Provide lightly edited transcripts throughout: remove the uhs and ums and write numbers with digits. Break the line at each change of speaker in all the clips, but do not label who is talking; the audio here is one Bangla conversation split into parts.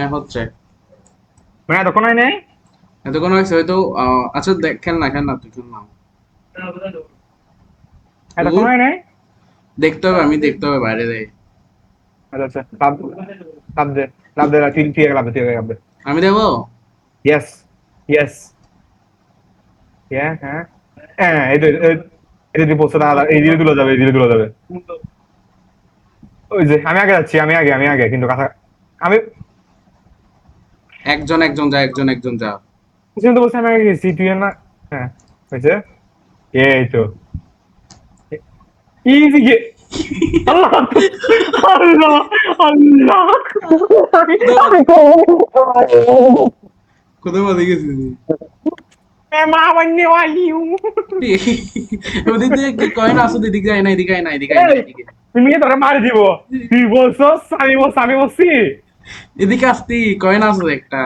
হ্যাঁ হচ্ছে।
মানে এতক্ষণ হয় নাই?
এতক্ষণ হয়েছে হয়তো। আচ্ছা দেখ, খেল না খেল না, তুই খেল না।
এতক্ষণ
উঠ,
হয় নাই?
দেখতে হবে, আমি দেখতে হবে বাইরে যাই।
আচ্ছা আচ্ছা, লাভ, লাভ দে, লাভ দে, তুই তুই আগে লাভ দে, তুই আগে লাভ দে।
আমি দেবো।
ইয়েস, ইয়েস, হ্যাঁ হ্যাঁ হ্যাঁ, এই তো এই যে পোস্টটা এই দিলে তুলে যাবে, এই দিলে তুলে যাবে। ওই যে আমি আগে যাচ্ছি, আমি আগে কিন্তু কথা, আমি
একজন একজন যা, একজন একজন যা।
তো বলছি আমি আগে গেছি, তুই না? হ্যাঁ, হয়েছে, এই তো ইজি গে। আল্লাহ, আল্লাহ, আল্লাহ,
কোথাও কোথাও বাদে গেছিস
मैं मां बनने वाली हूँ।
তুই? ওদিক দিয়ে কি কয় না, আসো এদিকে যায় না, এদিকে আয় না, এদিকে আয় না,
এই,
এদিকে।
তুমি কি তোরা মারি দিব? তুই বলছস, আমি বলছি
এদিকে আসতি কয় না, আসো একটা।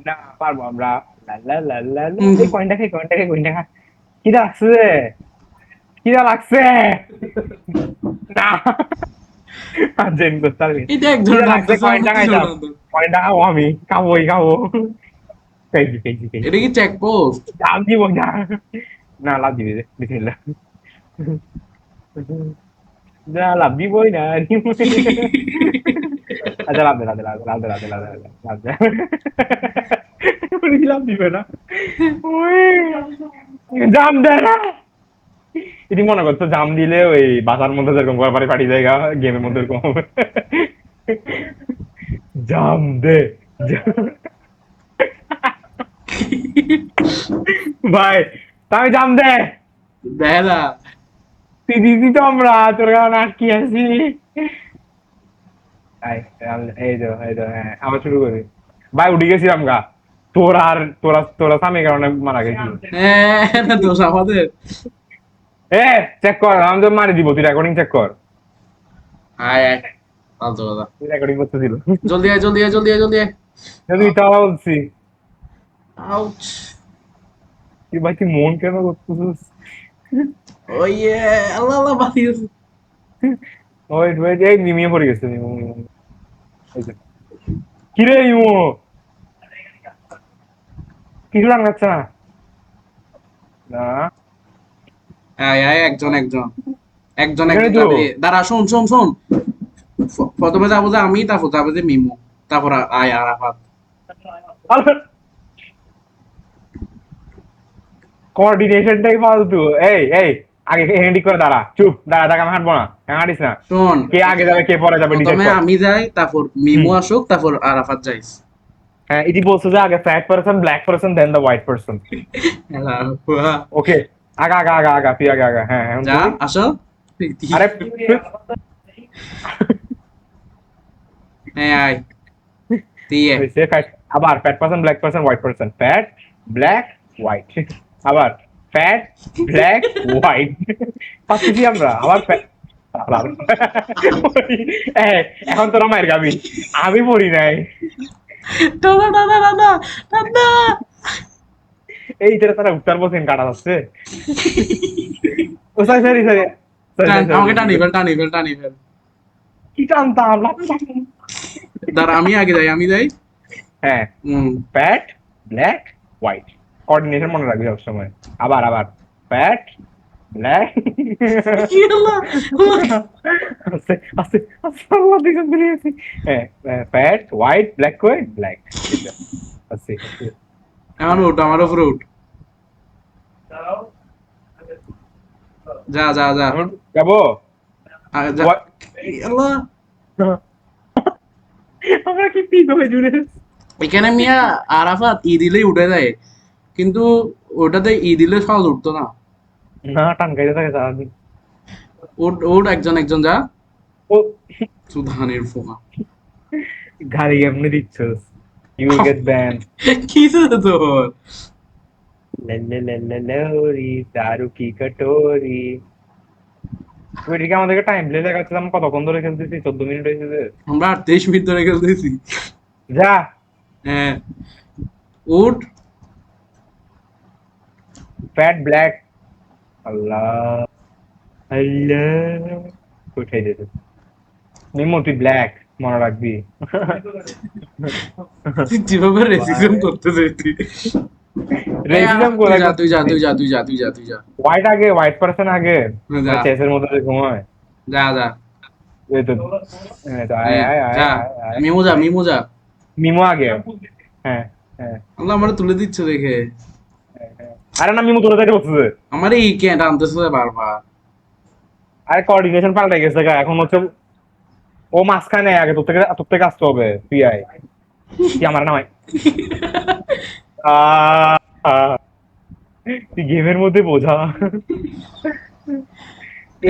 না, পারবো আমরা। লা লা লা লা লা।
হুম।
এই কয়েনটা খা। কিরা লাগছে? কিরা লাগছে? না, জেন করতে পারবি।
এটা একজনের
কিরা লাগছে?
ডাকতেছে, আমার
কয়েনটা
ছিল
খাইতাম।
না তো।
কয়েনটা খাবো আমি, খাবো।
এটা
খাইছি।
কি চেক পোস্ট?
লাভ দিব না। না, লাভ দিবি রে, বিসমিল্লাহ। না, লাভ দিবই না। আচ্ছা, লাভ দে। উনি কি লাভ দিবে না? ওই, জাম দে না। এটি মনে করছো জাম দিলে ওই বাসার মধ্যে যেরকম ঘর বাড়ি ফাটি জায়গা, গেমের মধ্যে এরকম হবে। জাম দে, ভাই, তাই জাম দে।
দেয় না।
তুই দিদি তো আমরা তোর কারণে আটকে আছি। এই, এই তো, হ্যাঁ, আবার শুরু করি। ভাই, উঠে গেছিলাম গা। তোরা স্বামীর কারণে মারা গেছি।
হ্যাঁ, না দোষ আমাদের।
এ, চেক কর, আমি তো মারি দিব, তুই রেকর্ডিং চেক কর।
আয় আয়, ফালতু কথা।
তুই রেকর্ডিং করতেছিল।
জলদি আয়, জলদি আয়, জলদি আয়, জলদি আয়।
তুই তাও বলছি।
আউচ।
তুই ভাই, তুই মন কেন করতেছিস?
ওইয়ে, আল্লাহ আল্লাহ, বাঁচি গেছে।
ওয়েট ওয়েট, এই নিমিয়ে পড়ে গেছে, এই যে। কিরে ইমো, কিছু লাগছে না? না,
আয় আয়, একজন একজন, একজন
এখানে
একজন
তো।
যাবে। দাঁড়া, শোন শোন শোন। প্রথমে যাবো যে আমি, তারপর যাবে যে মিমু, তারপর আয় আরাফাত।
কোঅর্ডিনেশনটাই ফালতু। এই, আগে হ্যান্ডি করে দাঁড়া, চুপ দাঁড়া, টাকা আমি হাঁটবো না, আমি হাঁটিস না।
শোন,
কে আগে যাবে কে পরে যাবে ডিসাইড
প্রথমে
কর।
আমি যাই, তারপর
হুম,
মিমু আসুক, তারপর আরাফাত যাইস।
হ্যাঁ, এটি বলছো যে আগে fat person, black person, then the white person. Okay, আগা, তুই আগা, হ্যাঁ, এখন
যা,
তুই।
আসো।
আরে,
হ্যাঁ আয়, দিয়ে।
হয়েছে ফ্যাট। আবার fat person, black person, white person, fat, black, white. আবার ফ্যাট, ব্ল্যাক, হোয়াইট। পাচ্ছি আমরা আবার এখন তোরা মায়ের গাবি, আমি পড়ি নাই।
টানা টানা টানা টানা।
এই যে তারা উত্তর বলছেন কাটা যাচ্ছে। ও সরি সরি সরি
আমাকে টানি
সরি,
ফেল, টানি ফেল, টানি ফেল।
কি টানতাম।
দাঁড়া, আমি আগে যাই, আমি যাই।
হ্যাঁ,
হুম।
ফ্যাট, ব্ল্যাক, হোয়াইট, কোঅর্ডিনেশন মনে রাখবি সবসময়। আবার ফ্যাট, ব্ল্যাক।
কি আল্লাহ, আল্লাহ।
আস্তে আস্তে আস্তে, আল্লাহ দুইজন বেরিয়ে গেছি। হ্যাঁ, fat, white, black, white, black. আস্তে আস্তে।
এখন উঠ, আমার উপরে উঠ। যা যা যা।
আমি যাবো।
যা। কি আল্লাহ।
আমরা কি পিক হয়ে জুড়ে।
এখানে মিয়া আরাফাত ই দিলেই উঠে যায়, কিন্তু ওটাতে ই দিলে সহজ উঠতো না।
না, টান খাইতে থাকে সারাদিন।
উঠ উঠ, একজন একজন যা।
ও,
সুধানের ফোকা।
গাড়ি এমনি দিচ্ছস, ইউ উইল গেট ব্যান।
কি তোর?
লরি, দারু কি কটোরি। ওইদিকে আমাদেরকে টাইম প্লে দেখাচ্ছিলাম, কতক্ষণ ধরে খেলতেছি, 14 মিনিট হয়েছে যে।
আমরা 28 মিনিট ধরে খেলতেছি।
যা।
হ্যাঁ, উঠ।
ফ্যাট, ব্ল্যাক, আল্লাহ, আল্লাহ, উঠাই দিতে। নিমো, তুই ব্ল্যাক। মনে রাখবি।
যেভাবে রেসিজম করতেছে তুই।
রেসিজম
তুই
কোথায়
যা তুই যা
করতেছি?
তুই যা তুই যা তুই যা তুই যা
হোয়াইট আগে, হোয়াইট পার্সন আগে,
যা
মানে চেসের মধ্যে যে ঘুমায়।
যা যা
এই তো, এই তো, আয়
হ্যাঁ
আয় আয়
যা
আয় আয়
মিমো যা
আয়।
মিমো যা।
মিমো আগে। হ্যাঁ, হ্যাঁ,
আল্লাহ আমার তুলে দিচ্ছে দেখে।
হ্যাঁ, হ্যাঁ। আরে না, মিমো তোরা যাইতে বসছে।
আমার এই কেন টানতেছে বারবার।
আরে কোঅর্ডিনেশন পাল্টে গেছে গা, এখন হচ্ছে ও মাঝখানে আগে, তোর থেকে আসতে হবে, তুই আয়, তুই আমার নামাই। আহ, আহ, তুই গেমের মধ্যে বোঝা।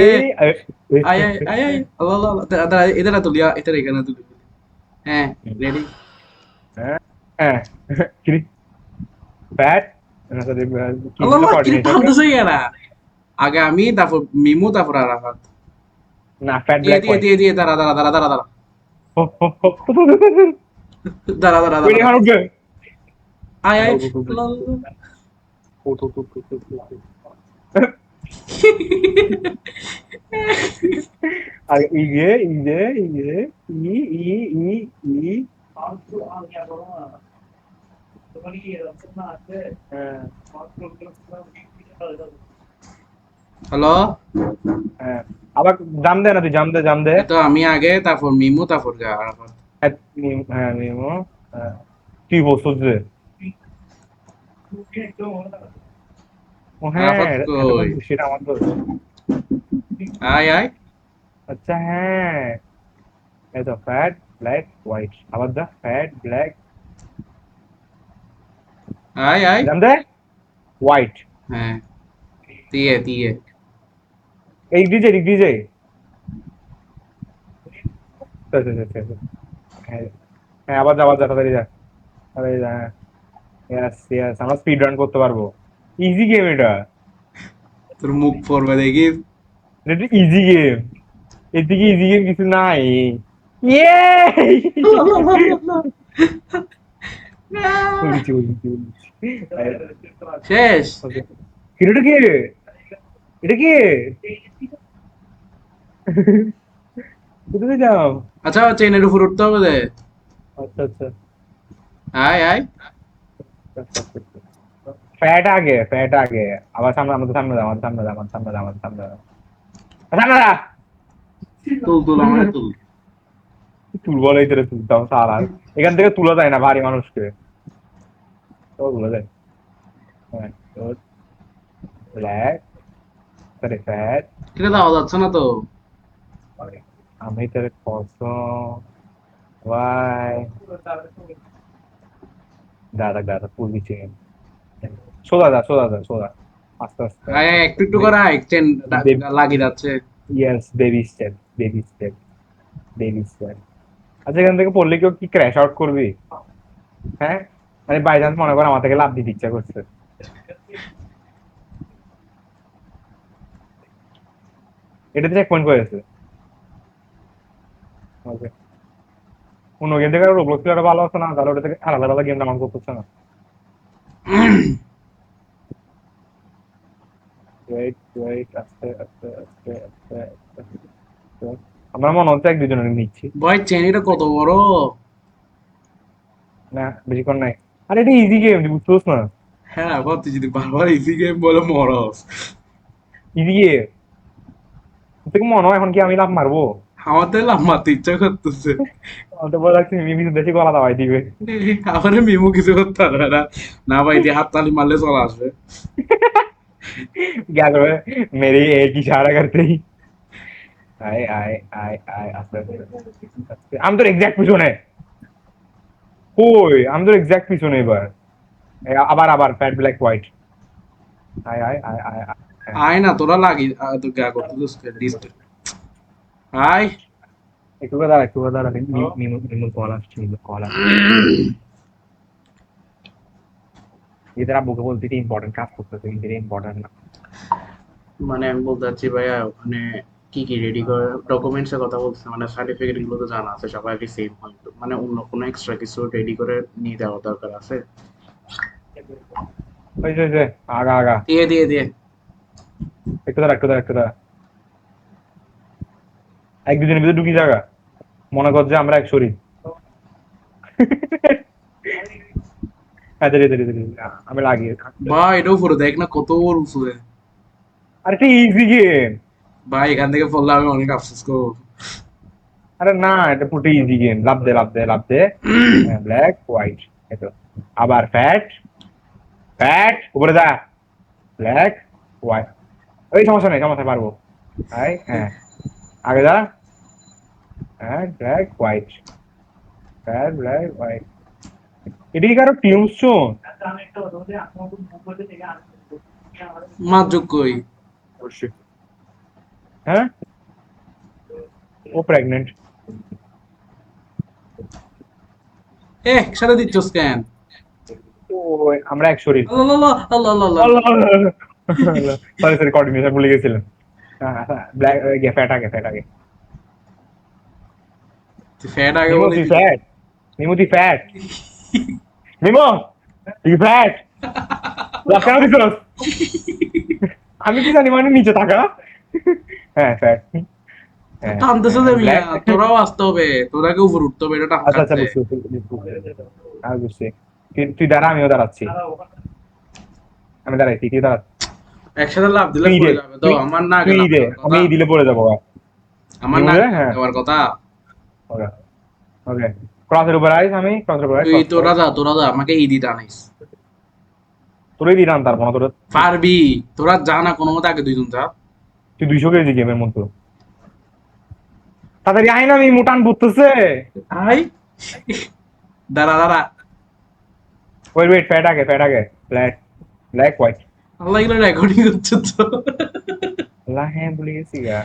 এ
এই
আয় আয় আয় আয় আল্লাহ আল্লাহ আল্লাহ। দাঁড়া দাঁড়া এদের তুলি এদের এখানে তুলি। হ্যাঁ রেডি।
হ্যাঁ, হ্যাঁ, ব্যাট, কি
আল্লাহ
ছিল
আল্লাহ কি
কোঅর্ডিনেশন?
টানতেছে এরা। আগে আমি তারপর মিমো তারপর আরাফাত।
না, ফ্যাট
দিয়ে
ব্ল্যাক
দিয়ে
হোয়াইট।
দিয়ে দিয়ে দাঁড়া দাঁড়া দাঁড়া দাঁড়া দাঁড়া দাঁড়া দাঁড়া
ওই
দাঁড়া
এখন
দাঁড়া।
উঠবে।
আয় আয়
উঠ, উঠ, উঠ,
আল্লাহ, আল্লাহ।
উঠ, উঠ, উঠ, উঠ, উঠ, উঠ, উঠ। আর ইয়ে ইয়ে ইয়ে ই ই ই ই হ্যাঁ,
হ্যালো।
হ্যাঁ। আবার জাম দে না, তুই জাম দে, জাম দে।
এই তো আমি আগে তারপর মিমো তারপর আরাফাত।
হ্যাঁ, হ্যাঁ, মিমো। হ্যাঁ, তুই বসছ যে। ও হ্যাঁ,
আরাফাত কই?
এতক্ষণ সেটা আমার দোষ।
আয় আয়
আচ্ছা, হ্যাঁ, এই তো ফ্যাট ব্ল্যাক হোয়াইট, আবার দা ফ্যাট ব্ল্যাক,
আয় আয়।
জাম দে হোয়াইট।
হ্যাঁ দিয়ে দিয়ে
এই ডিজে, ডিজে। হ্যাঁ, হ্যাঁ, আবার যা, আবার যা, তাড়াতাড়ি যা, তাড়াতাড়ি যা। ইয়েস, ইয়েস, আমরা স্পিড রান করতে পারবো। ইজি গেম এটা।
তোর মুখ পড়বে দেখি।
এটা ইজি গেম, এর থেকে ইজি গেম কিছু নাই। ইয়ে, বলছি, বলছি, বলছি।
শেষ।
এটা কে? এটা কে? কোথায় যাও?
আচ্ছা চেনের উপর উঠতে হবে দে।
আচ্ছা, আচ্ছা,
আয় আয়।
ফ্যাট আগে, ফ্যাট আগে। আবার সামনে, আমাদের সামনে দাও, আমাদের সামনে দাও, আমাদের সামনে দাও, আমাদের সামনে দাও, সামনে দাও।
তুল তুল আমার তুল।
তুল বলে তোরে, তুলতাম সারা। এখান থেকে তুলা যায় না ভারী মানুষকে, তো তুলা যায়। হ্যাঁ, ব্ল্যাক, তারে ফ্যাট।
এটা দেওয়া যাচ্ছে না তো।
আমি তোর কসম, ভাই, দাদা দাদা পুলি চেন, সোজা যা, সোজা যা, সোজা, আস্তে আস্তে
আয়
আস্তে
আয় একটু একটু করে আয় চেন লাগিয়ে যাচ্ছে।
Yes, baby step, baby step, baby step. আচ্ছা, এখান থেকে পড়লে কেউ কি ক্র্যাশ আউট করবি? হ্যাঁ, মানে বাই চান্স মনে কর আমার থেকে লাভ দিতে ইচ্ছা করছে, এটাতে চেক পয়েন্ট করেছে। ওকে, অন্য গেম থেকে রোবলক্স প্লেয়ারটা ভালো আছে না, তাহলে ওটা থেকে আলাদা আলাদা গেম ডাউনলোড করতেছে না। ওয়েট ওয়েট, আস্তে আস্তে আস্তে আস্তে আস্তে আস্তে। আমার মনে হচ্ছে এক দুজনের নিচ্ছি।
ভাই চেন এটা কত বড়।
না, বেশিক্ষণ নাই। আরে এটা ইজি গেম, তুই বুঝতেছ না?
হ্যাঁ ভাবছি যদি বারবার ইজি গেম বলে মরস।
ইজি গেম থেকে মনে হয় এখন কি আমি লাভ মারবো?
আমার তো লাভ মারতে ইচ্ছা করতেছে।
আমার তো বলা লাগছে মিমি বেশি গলা দাওয়াই দিবে।
আমার মিমো কিছু করতে পারবে না। না ভাই দিয়ে হাততালি মারলে চলে আসবে।
क्या करो, मेरी एक इशारा करते ही आए आए आए आए আস্তে আস্তে আস্তে। আমি তোর এক্সাক্ট পিছনে, কই আমি তোর এক্সাক্ট পিছনে এবার। আবার আবার ফ্যাট ব্ল্যাক হোয়াইট, আয় আয় আয় আয় আয়। হ্যাঁ,
আয় না তোরা লাগি তো গা করতে ডিস্ট। আয়
একটু করে দাঁড়া, একটু করে দাঁড়া, মিমু মিমু কল আসছে, মিমু কল আসছে। এদের আব্বুকে বলতে এটা ইম্পর্টেন্ট কাজ করতেছে, কিন্তু এটা ইম্পর্টেন্ট না।
মানে আমি বলতে চাচ্ছি ভাইয়া ওখানে কি কি রেডি করে ডকুমেন্টস এর কথা বলছে মানে সার্টিফিকেট গুলো তো জানা আছে সবাই কি সেম হয় তো মানে অন্য কোনো এক্সট্রা কিছু রেডি করে নিয়ে দেওয়া দরকার আছে।
ওই যে আগা আগা,
দিয়ে দিয়ে দিয়ে
একটু দাঁড়া, একটু দাঁড়া, একটু দাঁড়া, এক দুজনের ভিতরে ঢুকি জায়গা, মনে কর যে আমরা এক শরীর। হ্যাঁ, ধীরে ধীরে ধীরে ধীরে। আমি লাগিয়ে
ভাই এটাও পড়ে দেখ না কত বড় উপরে।
আরে এটা ইজি গেম।
ভাই এখান থেকে পড়লে আমি অনেক আফসোস করবো।
আরে না, এটা পুরো ইজি গেম। লাভ দে লাভ দে লাভ দে। ব্ল্যাক হোয়াইট, এতো আবার ফ্যাট ফ্যাট উপরে যা। ব্ল্যাক হোয়াইট, ওই সমস্যা নেই, সমস্যা পারবো। হ্যাঁ, আগে যা। হ্যাঁ, black white, fat black white. এটা কি কারো টিউন শোন?
মার কই?
হ্যাঁ, ও প্রেগনেন্ট।
এ সাথে দিচ্ছস কেন?
ও, আমরা এক শরীর।
আল্লাহ আল্লাহ আল্লাহ আল্লাহ
সরি সরি, কর্ডিনেশন ভুলে গেছিলাম। ব্ল্যাক ফ্যাট আগে, ফ্যাট আগে।
ফ্যাট আগে
নিমো
বলে
তুই
দিল।
ফ্যাট, নিমো তুই ফ্যাট, নিমো তুই ফ্যাট। কেন দিছস? আমি কি জানি, মানে নিচে থাকা। হ্যাঁ, ফ্যাট। হ্যাঁ,
টানতেছে যে মিয়া,
ব্ল্যাক।
তোরাও আসতে হবে, তোরাকে উপর উঠতে হবে, এটা
আচ্ছা আচ্ছা,
টানকাচ্ছে।
বুঝছি বুঝছি। তুই দাঁড়া, আমিও দাঁড়াচ্ছি। আমি দাঁড়াইছি, তুই দাঁড়াচ্ছি।
একসাথে লাভ দিলে
তুই দে,
পড়ে যাবে তো,
তুই
আমার না আগে
তুই
লাভ
দে,
দেওয়ার
আমি
কথা।
দিলে পড়ে যাবো।
আমার না
নিমো দে,
আগে লাভ
হ্যাঁ।
দেওয়ার কথা।
ওকে ওকে, ক্রসের উপর আইস, আমি ক্রসের উপর আইস,
তুই
ক্রস কর।
তোরা যা, আমাকে ইদি টানিস।
তোরই দিলাম, তার মনে তোর।
পারবি, তোরা যা না কোনো মতে আগে দুইজন যা।
তুই 200 কেজি গেমের মতো তাড়াতাড়ি আয় না, আমি মোটান পড়তেছে।
আই দাঁড়া দাঁড়া।
ওয়েট ওয়েট, ফ্যাট আগে, ফ্যাট আগে। Black, black white.
আল্লাহ এগুলো রেকর্ডিং হচ্ছে তো।
আল্লাহ, হ্যাঁ ভুলে গেছি গা।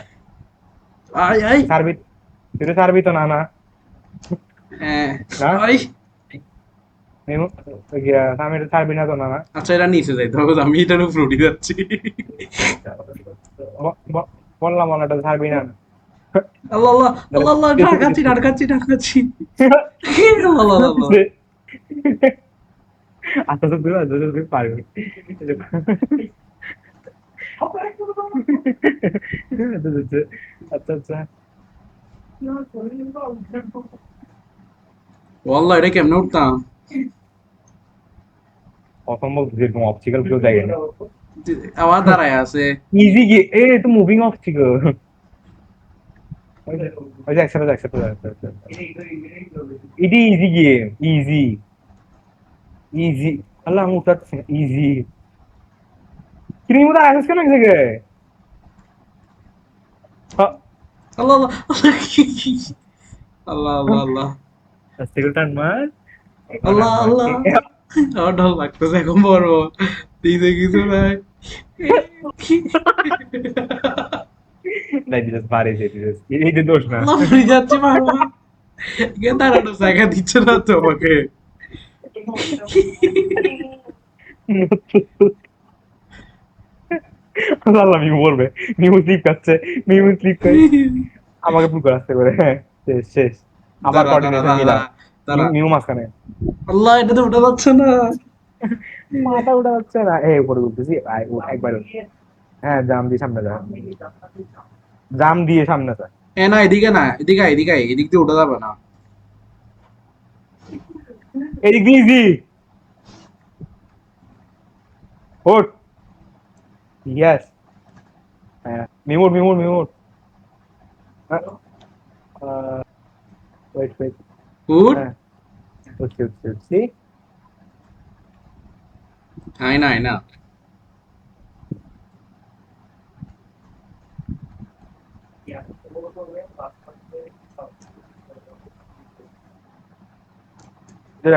আই আই
সার্বিত, তুই তো সার্বিত না না
হ্যাঁ
না।
আই।
নিমো, আমি তো সার্বি না তো না না।
আচ্ছা এটা নিচে যাইতে হবে, আমি এটার উপর উঠে যাচ্ছি।
বললাম বল, এটা সার্বি না।
আল্লাহ আল্লাহ আল্লাহ আল্লাহ, ঢাকাচ্ছি ঢাকাচ্ছি ঢাকাচ্ছি। আল্লাহ আল্লাহ আল্লাহ।
আচ্ছা তো তুই, আচ্ছা তুই পারবি। আচ্ছা আচ্ছা।
ওয়াল্লাহ এটা কেমনে উঠতাম?
অসম্ভব, যেরকম অবস্টিকেল কেউ দেখে না।
আবার দাঁড়ায় আছে।
ইজি গে, এ তো মুভিং অবস্টিকেল। ওই যে একসাথে একসাথে একসাথে। এটি ইজি গেম, ইজি ইজি। আল্লাহ, আমি উঠাচ্ছি ইজি। কিরিম, উঠা আসিস কেন এক জায়গায়?
আল্লাহ আল্লাহ আল্লাহ আল্লাহ আল্লাহ
অবস্টিকেল টান মার। এখন
আল্লাহ
আমার
আল্লাহ। আমার ঢল লাগতেছে এখন পড়বো। দিতে কিছু নাই।
নাই, দিদাস পারে, দিদাস এই যে দোষ না।
আল্লাহ মরে যাচ্ছি বারবার। কে দাঁড়ানো জায়গা দিচ্ছে না তো আমাকে।
আল্লাহ, মিমু বলবে, মিমু স্লিপ খাচ্ছে, মিমু স্লিপ খাই। আমাকে পুরো আসতে করে, হ্যাঁ। শেষ শেষ। আবার
দাঁড়া দাঁড়া
কোঅর্ডিনেশন
দাঁড়া
মিলা।
দাঁড়া।
মিমু মাঝখানে।
আল্লাহ এটা তো উঠে যাচ্ছে না।
মাথা উঠা যাচ্ছে না, উপরে উঠতেছি। একবার হ্যাঁ, জাম দিয়ে সামনে যা, জাম দিয়ে সামনে যা।
এ না এদিকে না, এদিকে আয়, এদিকে আয়, এদিক দিয়ে উঠে যাবে না।
এদিক দিয়ে ইজি। ওঠ, ইয়েস। হ্যাঁ, মিমুর মিমুর মিমুর। Wait wait.
উঠ।
হ্যাঁ, উঠছি উঠছি উঠছি।
আয় না আয় না।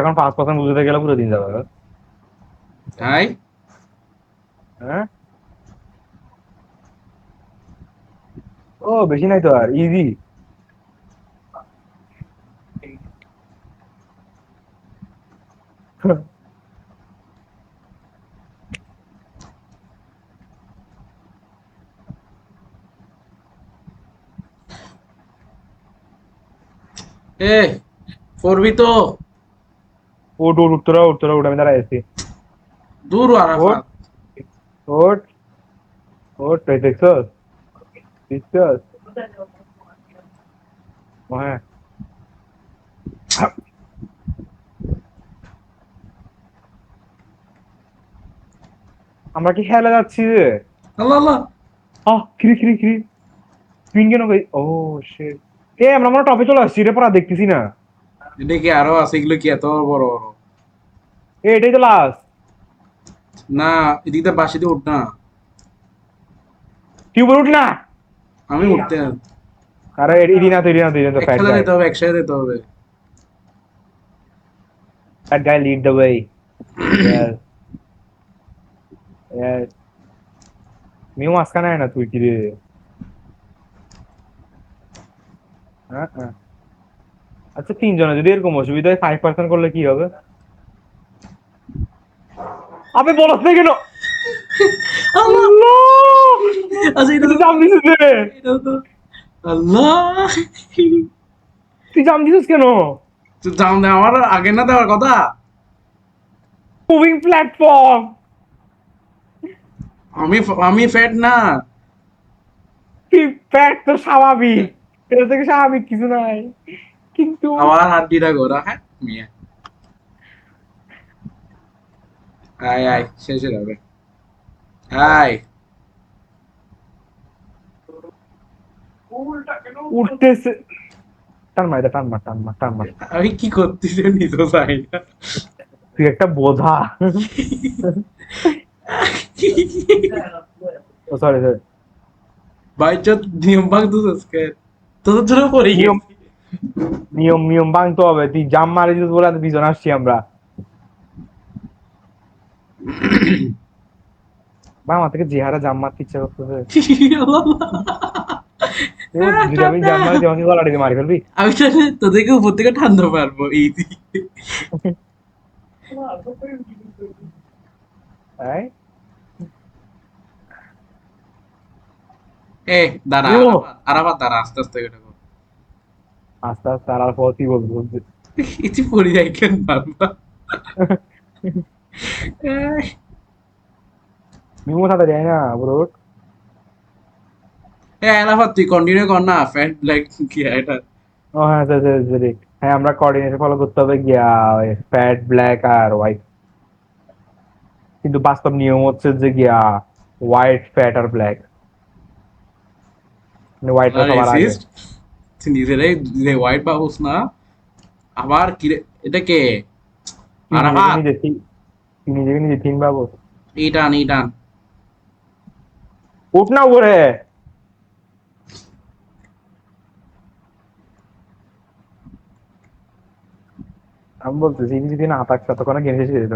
এখন 5% বুঝতে গেলে পুরো দিন যাবে।
আয়।
হ্যাঁ, ও বেশি নাই তো, আর ইজি।
এ পড়বি তো।
ওট ওট, উত্তরা উত্তরা উঠ, আমি দাঁড়াই আছি।
দূর
ওট
আরাফাত।
ওট ওট, দেখছস দেখছস? হ্যাঁ, আমরা কি খেলে যাচ্ছি রে?
আল্লাহ আল্লাহ
কিরে কিরে কিরে তুই কেন ভাই? ও শিট, আমরা মনে টপে চলে আসছি রে, পড়া দেখতেছি না।
এটা কি আরো আছে? এগুলো কি এত বড় বড়?
এটাই তো লাস্ট।
না, এদিকটা বাসি দিয়ে উঠ না।
তুই উপরে উঠ না।
আমি উঠতে
আরে এডি না তো ফ্যাট
একসাথে
গাই।
যেতে হবে, একসাথে যেতে হবে।
Fat guy lead the way. Yes yes. Mu মাঝখানে আয় না তুই, কি রে? হ্যাঁ। আচ্ছা, তিনজনে যদি এরকম অসুবিধা হয় 5% করলে কি হবে? আবে বলস না কেন?
আল্লাহ,
আল্লাহ!
আচ্ছা এটা
তুই
তো
জাম দিছিস রে।
এটা তো আল্লাহ,
তুই জাম দিছিস কেন?
তো জাম দে আমার আগে না দেওয়ার কথা।
Moving platform.
আমি আমি ফ্যাট না।
তুই ফ্যাট তো স্বাভাবিক, এটা থেকে স্বাভাবিক কিছু নাই, কিন্তু
আবার হাড্ডিটা গোরা, হ্যাঁ মিয়া। আয় আয়, শেষ হয়ে যাবে। আয়,
উঠতেছে। টান মার এটা, টান মার।
আমি কি করতেছি নিজেও জানি না।
তুই একটা বোঝা। ও সরি সরি।
ভাই চোদ নিয়ম ভাঙতেছিস আজকে, তোদের জন্য পড়ে
নিয়ম
গেছি।
নিয়ম নিয়ম ভাঙতে হবে, তুই জাম মারি দিস বলে এত পিছনে আসছি আমরা। বা আমার থেকে যে হারে জাম মারতে ইচ্ছা করতেছে। যদি আমি জাম মারি তুই আমাকে গলা টিপে মারি ফেলবি।
আমি জানি তোদেরকে উপর থেকে ঠান্ডা পারবো ইজি।
তাই
এ দাঁড়া,
ও
আরাফাত আরাফাত দাঁড়া, আস্তে আস্তে এটা কর।
আস্তে আস্তে আর পর কি বলবি?
ইতি পড়ে যাই কেন বারবার?
মিমো সাথে যায় না ব্রো।
এ আরাফাত তুই কন্টিনিউ কর না, ফ্যাট ব্ল্যাক কি এটা।
ও হ্যাঁ সরি সরি সরি। হ্যাঁ, আমরা কোঅর্ডিনেশন ফলো করতে হবে গিয়া, ফ্যাট ব্ল্যাক আর হোয়াইট, কিন্তু বাস্তব নিয়ম হচ্ছে যে গিয়া হোয়াইট ফ্যাট আর ব্ল্যাক, মানে হোয়াইটটা সবার আগে।
রেসিস্ট, তুই নিজেরাই যে হোয়াইট বাবুস না। আবার কি রে, এটা কে?
তুই নিজেকে
আরাফাত,
নিজে ঠিক, তুই নিজেকে নিজে ঠিক ভাবো।
ইটান ইটান।
উঠ না উপরে। আমি বলতেছি যদি না থাকছে ততক্ষণে গেম শেষ হয়ে যেত।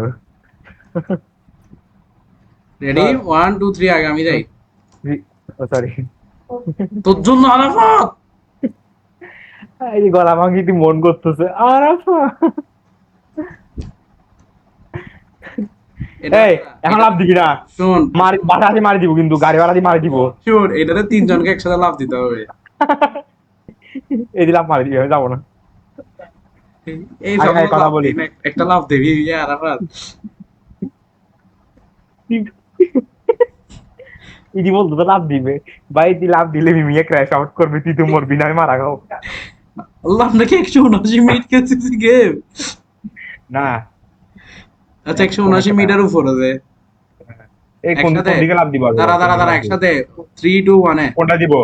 রেডি, 1 2 3 আগে আমি যাই।
সরি।
তোর জন্য আরাফাত।
এই যে গলা ভাঙি তুই মন করতেছে আর
এটা
এই এখন
এটা
লাভ দিবি না।
শোন
মারি বাসা আছে মারি দিব, কিন্তু গাড়ি ভাড়া দিয়ে মারি দিব।
শোন, এটাতে তিনজনকে একসাথে লাভ দিতে হবে।
এই দিলাম মারি দিবি, আমি যাবো না।
এই
আগে
সকল
আগে কথা
লাভ
বলি।
দিন, একটা লাভ দেবি আরাফাত।
ইদি বলতো তো লাভ দিবে, ভাই তুই লাভ দিলে মিমিয়ে ক্র্যাশ আউট করবে, তুই তো মরবি না, আমি মারা খাও।
আল্লাহ, আমরা কি 179 মিনিট খেলতেছি গেম?
না
আচ্ছা,
কোন
179
একটা
মিটার উপরে যে
এই কোন
একসাথে।
কোন দিকে লাভ দিব আগে
দাঁড়া
কোন
দাঁড়া
দিকে
দাঁড়া,
লাভ দিব?
একসাথে 3 2 1 এ।
কোনটা দিব?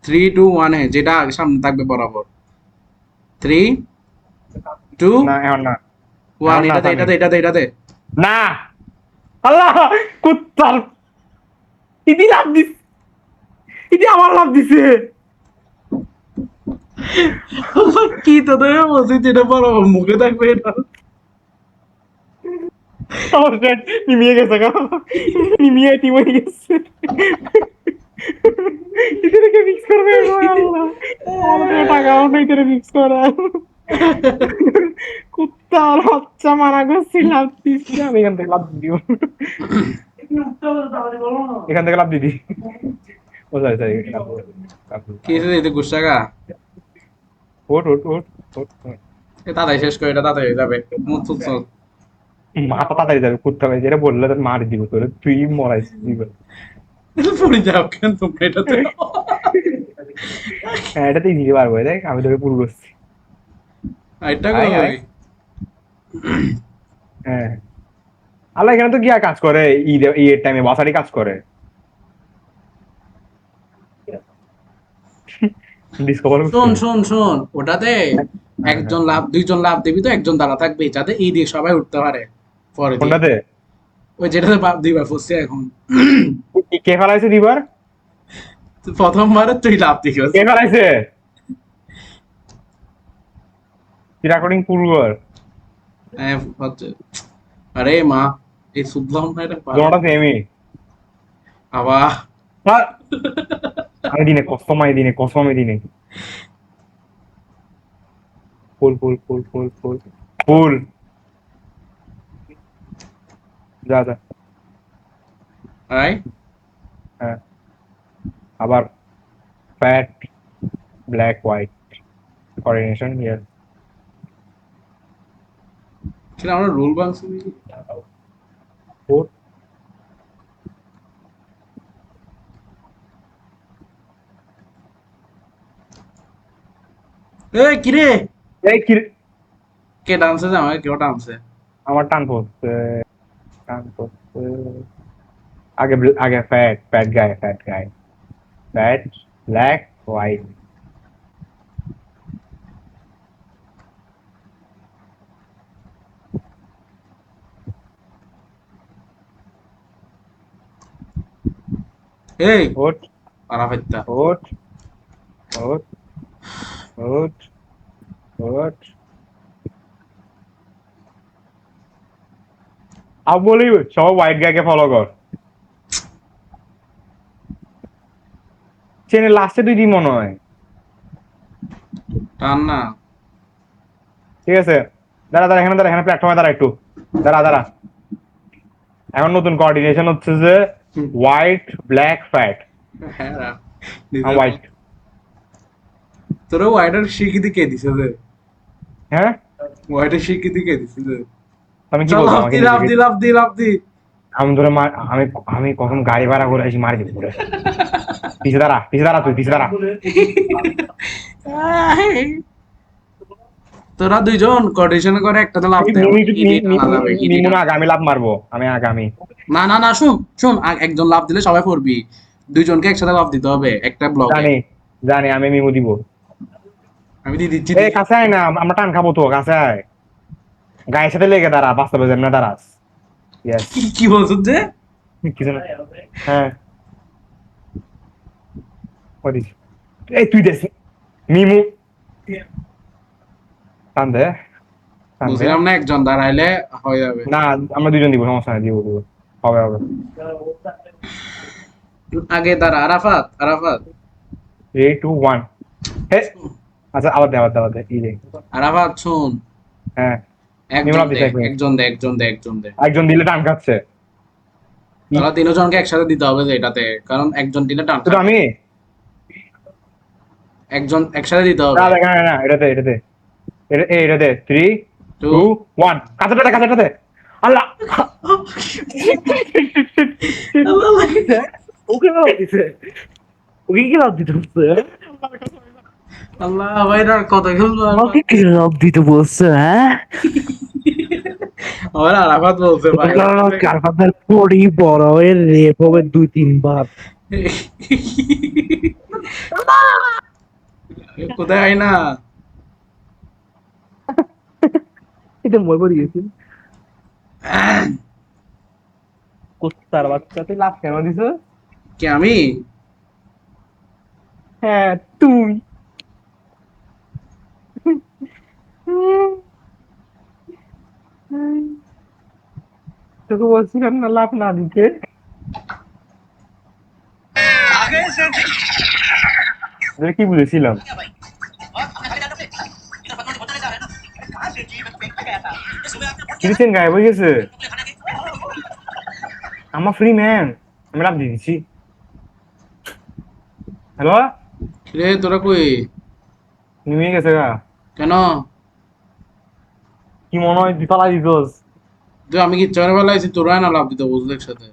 3 2 1 এ, যেটা সামনে থাকবে বরাবর। 3 2
না এখন না,
1,
এখন না
এটাতে
সামি।
এটাতে এটাতে এটাতে।
না আল্লাহ, কুত্তার ইদি লাভ দিস, ইদি আমার লাভ দিছে।
আল্লাহ, কি তোদের বলছি যেটা বরাবর মুখে থাকবে এটা।
আমার ফ্রেন্ড নিমিয়ে গেছে গা, নিমিয়ে টিম হয়ে গেছে। ইদেরকে মিক্স করবে গো আল্লাহ, আমাদের টাকাও নেই তোরে মিক্স করা। কুত্তার বাচ্চা মারা গেছিলাম, আমি এখান থেকে লাভ দিও, এখান থেকে লাভ দিদি। ও সরি সরি,
কি হয়েছে গুসাগা?
ওট ওট ওট ওট।
তাড়াতাড়ি শেষ করে, এটা তাড়াতাড়ি হয়ে যাবে। মুখ চুপ চল।
মাথা তাড়াতাড়ি যাবে, কুত্তা ভাই যেটা বললে তোর মারি দিব, তোর তুই মরাইস দিবে।
পড়ে যাও কেন তোমরা এটাতে?
হ্যাঁ এটাতেই দিতে পারবো, দেখ আমি তোকে পুরো করছি।
এটা
আয়
কই?
আয় হ্যাঁ আল্লাহ এখানে তো গিয়া কাজ করে ঈদের টাইমে বাসারই কাজ করে ডিসকভার করছে
শোন শোন শোন, ওটাতে
হ্যাঁ হ্যাঁ
একজন লাভ, দুইজন লাভ দিবি তো, একজন দাঁড়া থাকবে যাতে এই দিয়ে সবাই উঠতে পারে পরে দিয়ে।
কোনটাতে
ওই যেটাতে বাপ দিবা ফুসছে এখন।
কে ফেলাইছে দিবার
প্রথমবারে তুই লাভ দিবস।
কে ফেলাইছে রেকর্ডিং পুল কর
হ্যাঁ, হচ্ছে। আরে মা, এই শুনলাম না এটা পারা।
জমাটা সেমই
আবার
আমি দিনে কসমাই দিনে ফুল ফুল ফুল ফুল ফুল ফুল যা যা
আই
হ্যাঁ আবার fat black white coordination here
সেটা আমরা রুল ভাঙছি।
ফোর
এই কিরে,
এই কি
কে ডান্সে যে আমাকে কেউ ডান্সে।
আমার টান পড়ছে আগে আগে ফ্যাট গায় ফ্যাট ব্ল্যাক হোয়াইট
এই
ওট
পারা ফাইতা।
ওট ওট ওট ওট আব বলি সব হোয়াইট গায়কে ফলো কর চেনে লাস্টে দুই দিন মনে হয়
টান না।
ঠিক আছে এখানে প্ল্যাটফর্মে দাঁড়া একটু দাঁড়া এখন নতুন কোঅর্ডিনেশন হচ্ছে যে হোয়াইট ব্ল্যাক ফ্যাট
হ্যাঁ রা।
হোয়াইট
তোরা ওয়াইডার স্বীকৃতি কে দিছে যে?
হ্যাঁ
ওয়াইডার স্বীকৃতি কে দিছে যে?
আমি কি
চল
বলবো
লাভ
আমাকে
দি লাভ দি লাভ দি লাভ দি।
আমি ধরে আমি আমি কখন গাড়ি ভাড়া করে আসি মারি দিব পিছে দাঁড়া তুই পিছে দাঁড়া
তোরা দুইজন কোঅর্ডিনেশন করে একটা তো লাভ দে, ইডি টানা যাবে, ইডি
মিমুন
টানা।
আগামী লাভ মারবো আমি আগামী
না না না, শুন শুন, একজন লাভ দিলে সবাই পড়বি, দুইজনকে একসাথে লাভ দিতে হবে একটা ব্লকে।
জানি জানি আমি মিমু দিব
আমি দিয়ে দিচ্ছি।
এই কাছে আয় না আমরা টান খাবো তো কাছে আয় গায়ের সাথে লেগে দাঁড়া বাস্তবে যেমন দাঁড়াস ইয়েস
কি কি বলছো যে?
কিছু না হ্যাঁ ওদিস এই তুই দেখ মিমু টান দে
বুঝলাম না, একজন দাঁড়াইলে হয়ে যাবে।
না আমরা দুজন দিব সমস্যা নাই দিব হবে হবে
আগে দাঁড়া, আরাফাত আরাফাত
3 2 1 হে আচ্ছা আবার দে এই যে
আরাফাত শুন,
হ্যাঁ
একজন
নিউলাম
দে
দিতে একদম
একজন দে একজন দে একজন দে।
একজন দিলে টান খাচ্ছে
তাহলে তিনজনকে একসাথে দিতে হবে যে এটাতে, কারণ একজন দিলে টান
শুধু
খাবে।
আমি
একজন একসাথে দিতে হবে।
না এটাতে এটাতে 3
টু
2 1 কাছাটাতে আল্লাহ ওকে লাভ দিছে ওকে কি লাভ দিতে হচ্ছে
আল্লাহ ভাই, কত খেলবো
আমাকে কি লাভ দিতে বলছে হ্যাঁ
আমার আরাফাত বলছে ভাই।
কারখানার পড়ি বড় হয়ে রেপ হবে 2-3 বার
কোথায় আই না?
এটা মই পড়ে গেছি কুত্তার বাচ্চা তুই লাভ কেন দিছ
কি আমি?
হ্যাঁ তুই তোকে বলছিলাম না লাভ না দিতে কি বুঝেছিলাম ক্রিস্টিয়ান গায়েব হয়ে গেছে আমার ফ্রি ম্যান আমি লাভ দিয়ে দিচ্ছি হ্যালো
রে তোরা কই?
নিয়ে গেছে গা
কেন?
কি মনে হয় দিপালা দিতোস
তুই আমি কি চরে বেলা আইছি, তোরা না লাভ দিতে বুঝলে একসাথে?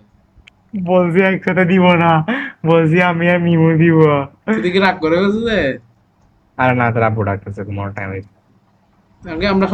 বলছি একসাথে দিব না বলছি আমি আর মিমু দিব
তুই কি রাগ করে গেছে যে?
আরে না তারা প্রোডাক্ট আছে তোমার টাইম
আগে আমরা